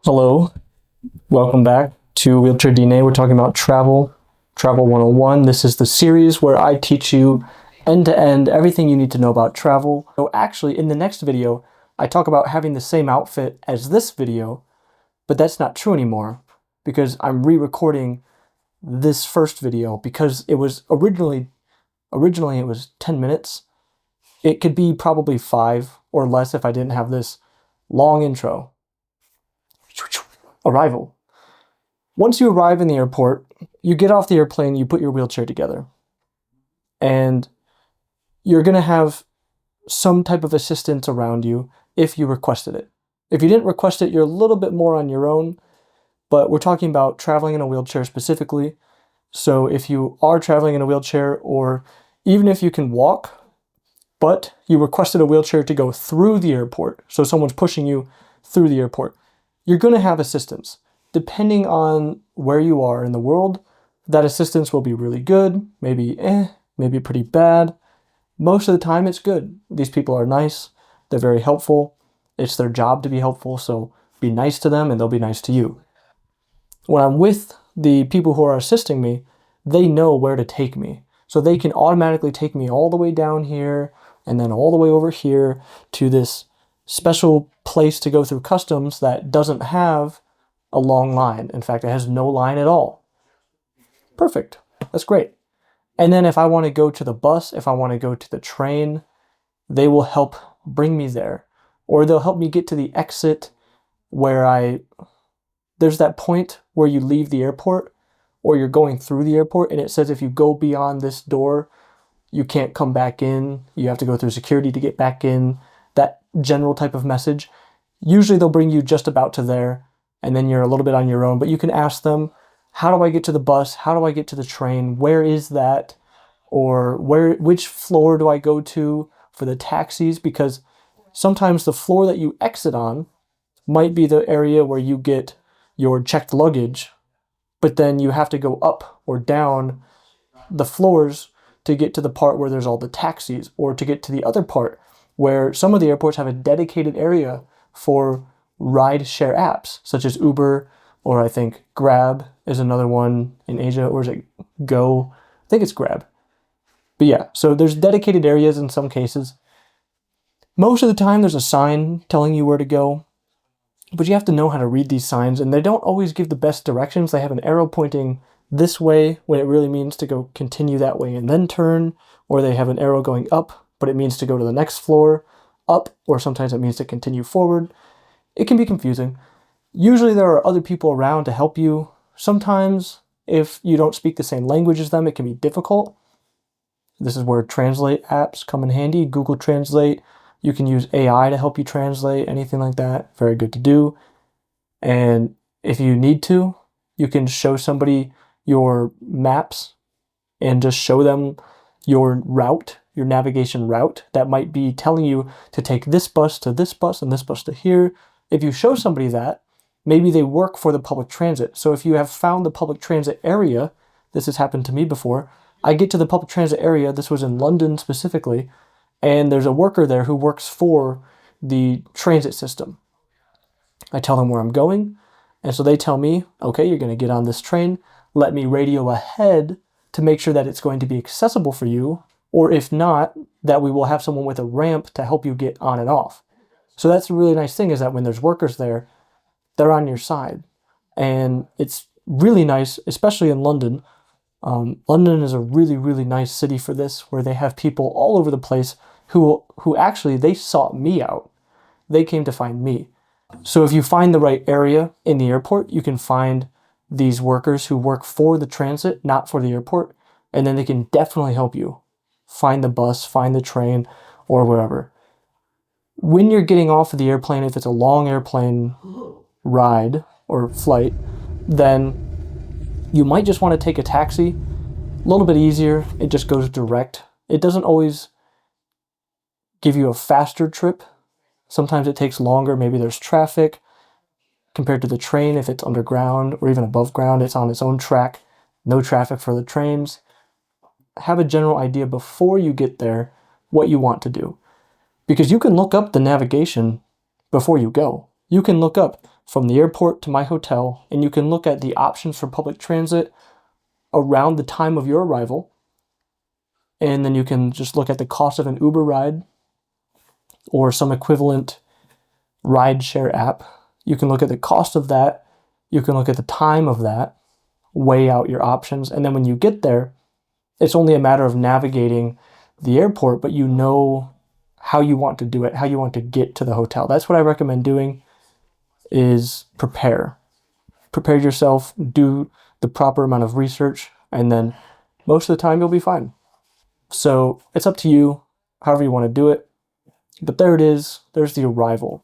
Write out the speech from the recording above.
Hello, welcome back to WheelchairDNA. We're talking about travel 101. This is the series where I teach you end-to-end everything you need to know about travel. So actually, in the next video, I talk about having the same outfit as this video, but that's not true anymore because I'm re-recording this first video because it was originally it was 10 minutes. It could be probably 5 or less if I didn't have this long intro. Arrival. Once you arrive in the airport, you get off the airplane, you put your wheelchair together. And you're going to have some type of assistance around you if you requested it. If you didn't request it, you're a little bit more on your own, but we're talking about traveling in a wheelchair specifically. So if you are traveling in a wheelchair, or even if you can walk, but you requested a wheelchair to go through the airport, so someone's pushing you through the airport, you're going to have assistance. Depending on where you are in the world, that assistance will be really good, maybe maybe pretty bad. Most of the time it's good. These people are nice, they're very helpful. It's their job to be helpful, so be nice to them and they'll be nice to you. When I'm with the people who are assisting me, they know where to take me. So they can automatically take me all the way down here and then all the way over here to this special place to go through customs that doesn't have a long line. In fact, it has no line at all. Perfect. That's great. And then if I want to go to the bus, if I want to go to the train, they will help bring me there. Or they'll help me get to the exit where there's that point where you leave the airport or you're going through the airport and it says if you go beyond this door, you can't come back in. You have to go through security to get back in. That general type of message. Usually they'll bring you just about to there and then you're a little bit on your own, but you can ask them, how do I get to the bus? How do I get to the train? Where is that? Or which floor do I go to for the taxis? Because sometimes the floor that you exit on might be the area where you get your checked luggage, but then you have to go up or down the floors to get to the part where there's all the taxis, or to get to the other part where some of the airports have a dedicated area for ride-share apps, such as Uber, or I think Grab is another one in Asia, or is it Go? I think it's Grab. But yeah, so there's dedicated areas in some cases. Most of the time there's a sign telling you where to go, but you have to know how to read these signs, and they don't always give the best directions. They have an arrow pointing this way when it really means to go continue that way and then turn, or they have an arrow going up, but it means to go to the next floor up, or sometimes it means to continue forward. It can be confusing. Usually there are other people around to help you. Sometimes if you don't speak the same language as them, it can be difficult. This is where translate apps come in handy. Google Translate. You can use AI to help you translate, anything like that. Very good to do. And if you need to, you can show somebody your maps and just show them your route, your navigation route that might be telling you to take this bus to this bus and this bus to here. If you show somebody that, maybe they work for the public transit. So if you have found the public transit area, this has happened to me before, I get to the public transit area, this was in London specifically, and there's a worker there who works for the transit system. I tell them where I'm going, and so they tell me, okay, you're going to get on this train, let me radio ahead to make sure that it's going to be accessible for you, or if not, that we will have someone with a ramp to help you get on and off. So that's the really nice thing, is that when there's workers there, they're on your side. And it's really nice, especially in London. London is a really, really nice city for this, where they have people all over the place who actually, they sought me out. They came to find me. So if you find the right area in the airport, you can find these workers who work for the transit, not for the airport, and then they can definitely help you find the bus, find the train, or whatever. When you're getting off of the airplane, if it's a long airplane ride or flight, then you might just want to take a taxi. A little bit easier. It just goes direct. It doesn't always give you a faster trip. Sometimes it takes longer. Maybe there's traffic compared to the train. If it's underground or even above ground, it's on its own track. No traffic for the trains. have a general idea before you get there what you want to do. Because you can look up the navigation before you go. You can look up from the airport to my hotel, and you can look at the options for public transit around the time of your arrival. And then you can just look at the cost of an Uber ride or some equivalent rideshare app. You can look at the cost of that. You can look at the time of that, weigh out your options. And then when you get there, it's only a matter of navigating the airport, but you know how you want to do it, how you want to get to the hotel. That's what I recommend doing, is prepare. Prepare yourself, do the proper amount of research, and then most of the time you'll be fine. So it's up to you, however you want to do it. But there it is. There's the arrival.